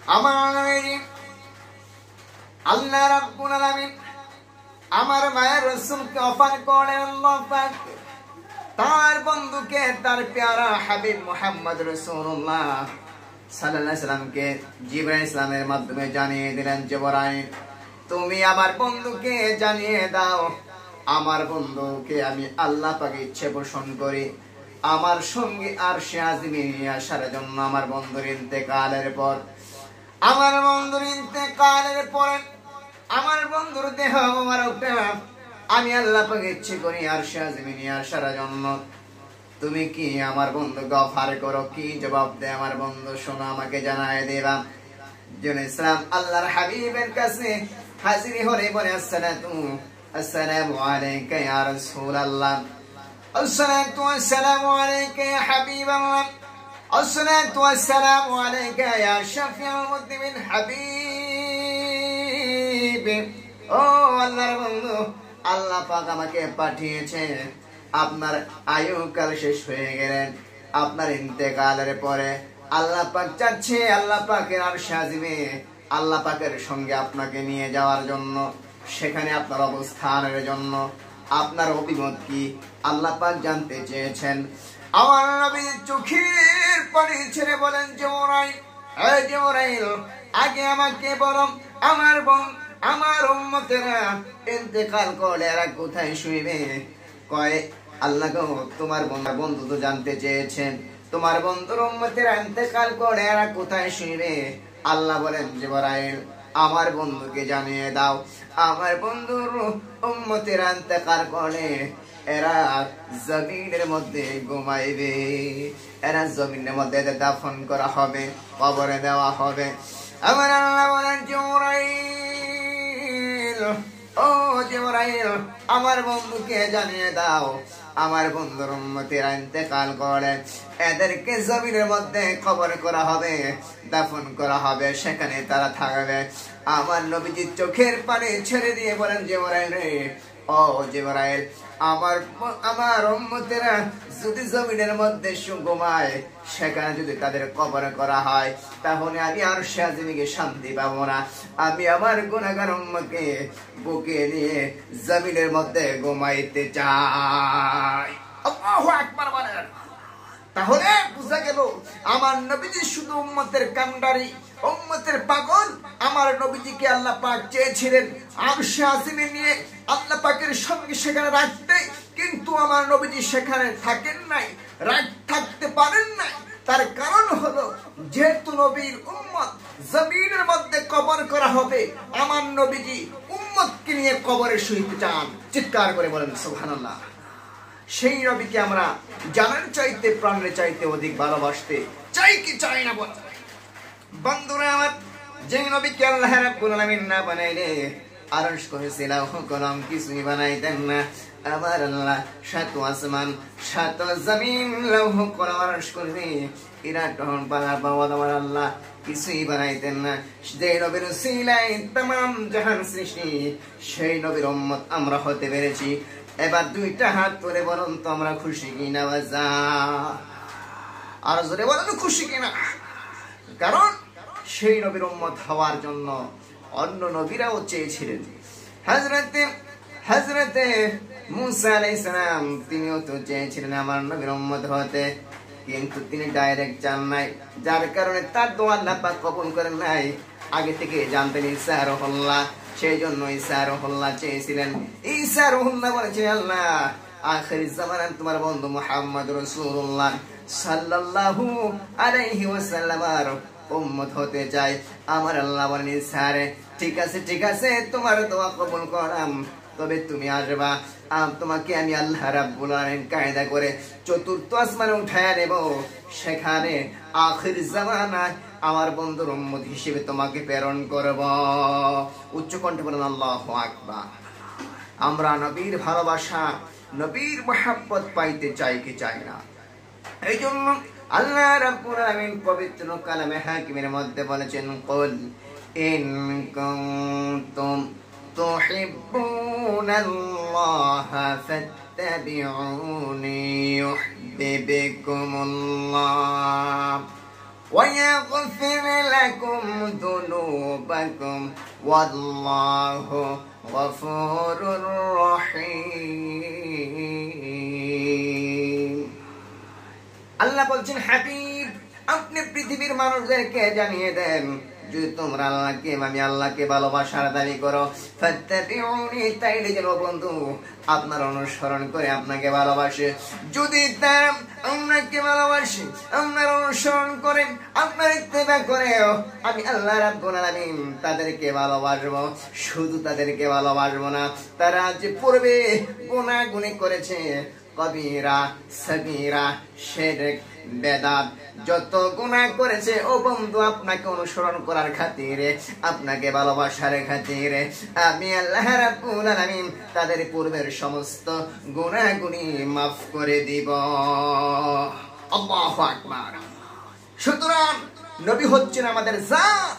আমার নবীজি আল্লাহ রাব্বুল আলামিন আমার মায়ের রাসূলকে অফার করেন। আল্লাহ পাক তার বন্ধুকে, তার প্যারা হাবিব মুহাম্মদ রাসূলুল্লাহ সাল্লাল্লাহু আলাইহি সাল্লামকে জিবরাইল ইসলামের মাধ্যমে জানিয়ে দিলেন, জিবরাইল তুমি আমার বন্ধুকে জানিয়ে দাও, আমার বন্ধুকে আমি আল্লাহ পাকে ইচ্ছে পোষণ করি আমার সঙ্গে আরশে আজিমে নিয়ে আসার জন্য। আমার বন্ধুর ইন্তেকালের পর, আমার বন্ধুর ইন্তেকালের পরে আমার বন্ধুর দেহ মোবারকটা আমি আল্লাহ পাকে ইচ্ছে করি আরশে আজিমে নিয়ে আসার জন্য। তুমি কি আমার বন্ধুকে অফার করো? কি জবাব দেয় আমার বন্ধু? শোনো, আমাকে জানায় দিলাম। ইসলাম আল্লাহর হাবিবের কাছে হাজির হলে বলে, আসসালামু আলাইকা ইয়া রাসূলুল্লাহ, আসসালাতু ওয়াসসালামু আলাইকা ইয়া হাবিবাল্লাহ, আসসালাতু ওয়াসসালামু আলাইকা ইয়া শাফিউল মুযনিবিন হাবিব। ও আল্লাহর বন্ধু, আল্লাহ পাক আমাকে পাঠিয়েছে, আপনার আয়ুকাল শেষ হয়ে গেলেন, আপনার ইন্তেকালের পরে আল্লাহ পাক চাচ্ছে আল্লাহ পাকের আরশে আজিমে আল্লাহ পাকের সঙ্গে আপনাকে নিয়ে যাওয়ার জন্য, সেখানে আপনার অবস্থানের জন্য। আপনার অভিমত কি? আল্লাহ পাক জানতে চেয়েছেন। আমার নবী চোখের পানি ছেড়ে বলেন, জিবরাইল, এই জিবরাইল, আগে আমাকে বলো আমার উম্মতেরা ইন্তেকাল করলে এরা কোথায় শুইবে? কয়, আল্লাহ গো, তোমার বন্ধু তো জানতে চেয়েছেন তোমার বন্ধুর উম্মতেরা ইন্তেকাল করলে এরা কোথায় শুইবে। আল্লাহ বলেন, জিবরাইল আমার বন্ধুকে জানিয়ে দাও, আমার বন্ধুর উম্মতেরা ইন্তেকাল করলে এরা জমিনের মধ্যে ঘুমাইবে, এরা জমিনের মধ্যে দাফন করা হবে, কবরে দেওয়া হবে। আমার আল্লাহ বলেন, জিবরাইল, ও জিবরাইল, আমার বন্ধুকে জানিয়ে দাও, আমার বন্ধুর উম্মতেরা ইন্তেকাল করে এদেরকে জমিনের মধ্যে কবর করা হবে, দাফন করা হবে, সেখানে তারা থাকবে। আমার নবীজি চোখের পানি ছেড়ে দিয়ে বলেন, জিবরাইল রে, ও জিবরাইল, আমার উম্মতেরা যদি জমিনের মধ্যে ঘুমায়, সেখানে যদি তাদের কবর করা হয়, তাহলে আমি আরশে আজিমে শান্তি পাবো না। আমি আমার গুনাহগার উম্মতকে বুকে নিয়ে জমিনের মধ্যে ঘুমাইতে চাই। আল্লাহু আকবার বলেন। তাহলে বুঝা গেল আমার নবীজি শুধু উম্মতের কান্ডারি, উম্মতের পাগল। আমার নবীজিকে আল্লাহ পাক চেয়েছিলেন আরশে আজিমে নিয়ে আল্লাহ পাকের সঙ্গে সেখানে রাখতে, কিন্তু আমার নবীজি সেখানে থাকেন নাই, থাকতে পারেন নাই। তার কারণ হলো, যেহেতু নবীর উম্মত জমিনের মধ্যে কবর করা হবে, আমার নবীজি উম্মতকে নিয়ে কবরে শুইতে চান। চিৎকার করে বলেন সুবহানাল্লাহ। সেই নবীকে আমরা জানার চাইতে, প্রাণের চাইতে অধিক ভালোবাসতে চাই কি চাই না? বন্ধুরা আমার, যে নবীকে আল্লাহ রাব্বুল আলামিন না বানাইলে আরশ করেছে লৌহ কলম কিছুই বানাইতেন না। আমার আল্লাহ সাত আসমান সাত জমিন লৌহ কলম আরশ করে এরা তখন আমার আল্লাহ কিছুই বানাইতেন না। যে নবীর উসিলায় तमाम জাহান সৃষ্টি, সেই নবীর উম্মত আমরা হতে পেরেছি। এবার দুইটা হাত তুলে বলুন তো আমরা খুশি কিনা? বাজা আর জোরে বলুন খুশি কিনা? কারণ সেই নবীর উম্মত হওয়ার জন্য অন্য নবীরাও চেয়েছিলেন। হযরতে মুসা আলাইহিস সালাম তিনিও তো চেয়েছিলেন আমার নবীর উম্মত হতে, কিন্তু তিনি ডাইরেক্ট চান নাই, যার কারণে তার দোয়া আল্লাহ পাক কবুল করেন নাই। আগে থেকে জানতেন ঈসা রুহুল্লাহ, সেই জন্য ঈসা রুহুল্লাহ চেয়েছিলেন। ঈসা রুহুল্লাহ বলেছেন, আল্লাহ আখির জামানার তোমার বন্ধু মুহাম্মদ রাসূলুল্লাহ সাল্লাল্লাহু আলাইহি ওয়াসাল্লামের উম্মত হতে চাই। আমার আল্লাহ বলেন, ঈসা রে, ঠিক আছে ঠিক আছে, তোমার দোয়া কবুল করলাম, তবে তুমি আসবা, তোমাকে আমি আল্লাহ রাব্বুল আলামিন কায়দা করে চতুর্থ আসমানে উঠায় নেব, সেখানে আখির জামানায় আমার বন্ধুর উম্মত হিসেবে তোমাকে প্রেরণ করব। উচ্চ কণ্ঠে বলেন আল্লাহু আকবার। আমরা নবীর ভালোবাসা, নবীর মহব্বত পাইতে চাই কি চাই না? এই জন্য আল্লাহ রাব্বুল আলামিন পবিত্র কালামে হাকিমের মধ্যে বলেছেন, কুল ইন কুনতুম তুহিব্বুনাল্লাহা ফাত্তাবিউনি ইউহিব্বুকুমুল্লাহ। ও ويغفر لكم ذنوبكم والله غفور رحيم আল্লাহ বলছেন হাবিব আপনি পৃথিবীর মানুষদেরকে জানিয়ে দেন যদি তোমরা আমি আল্লাহকে ভালোবাসার দাবি করো ফাত্তাবিউনি তাইলে যেন বন্ধু আপনার অনুসরণ করে আপনাকে ভালোবাসে যদি তারা আপনাকে ভালোবাসে আপনার অনুসরণ করে আপনার ইত্তেবা করে আমি আল্লাহ রাব্বুল আলামিন তাদেরকে ভালোবাসবো শুধু তাদেরকে ভালোবাসবো না তারা যে পূর্বে গুনাহগুনি করেছে কবিরা সগীরা শিরক বেদাত যত গুনাহ করেছে ও বন্ধু আপনাকে অনুসরণ করার খাতিরে আপনাকে ভালোবাসার খাতিরে আমি আল্লাহ রাব্বুল আলামিন তাদের পূর্বের সমস্ত গুনাহগুনি মাফ করে দিব আল্লাহু আকবার সুতরাং নবী হচ্ছেন আমাদের জান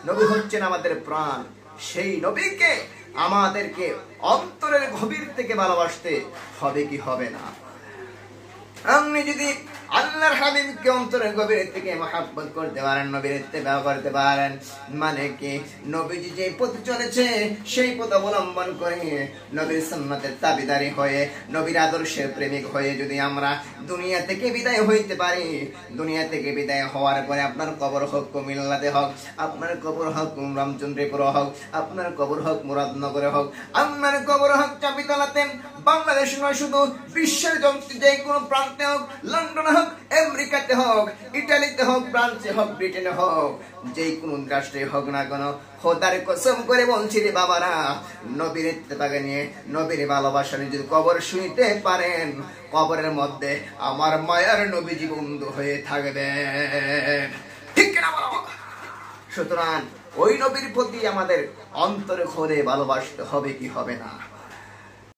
নবী হচ্ছেন আমাদের প্রাণ সেই নবীকে আমাদেরকে অন্তরের গভীর থেকে ভালোবাসতে হবে কি হবে না আপনি যদি আল্লাহর হাবিবকে অন্তরের গভীর থেকে মহব্বত করতে পারেন নবীর ইত্তেবা করতে পারেন মানে কি নবীজি যে পথে চলেছে সেই পথ অবলম্বন করে নবীর সুন্নতের তাবিদারি হয়ে নবীর আদর্শের প্রেমিক হয়ে যদি আমরা দুনিয়া থেকে বিদায় হইতে পারি দুনিয়া থেকে বিদায় হওয়ার পরে আপনার কবর হোক কুমিল্লাতে হোক আপনার কবর হোক রামচন্দ্রপুর হোক আপনার কবর হোক মুরাদনগরে হোক আপনার কবর হোক চাপিতলাতে বাংলাদেশ নয় শুধু বিশ্বের যে কোনো প্রান্তে হোক লন্ডনে হোক আমেরিকাতে হোক ইটালিতে হোক ফ্রান্সে হোক ব্রিটেনে হোক যে কোন রাষ্ট্রে হোক না কেন খোদার কসম করে বলছি রে বাবারা নবীর ইত্তেবাকে নিয়ে নবীর ভালোবাসা নিয়ে যদি কবর শুইতে পারেন কবরের মধ্যে আমার মায়ার নবীজি বন্ধু হয়ে থাকবে ঠিক না বাবা সুতরাং ওই নবীর প্রতি আমাদের অন্তরে খোদে ভালোবাসতে হবে কি হবে না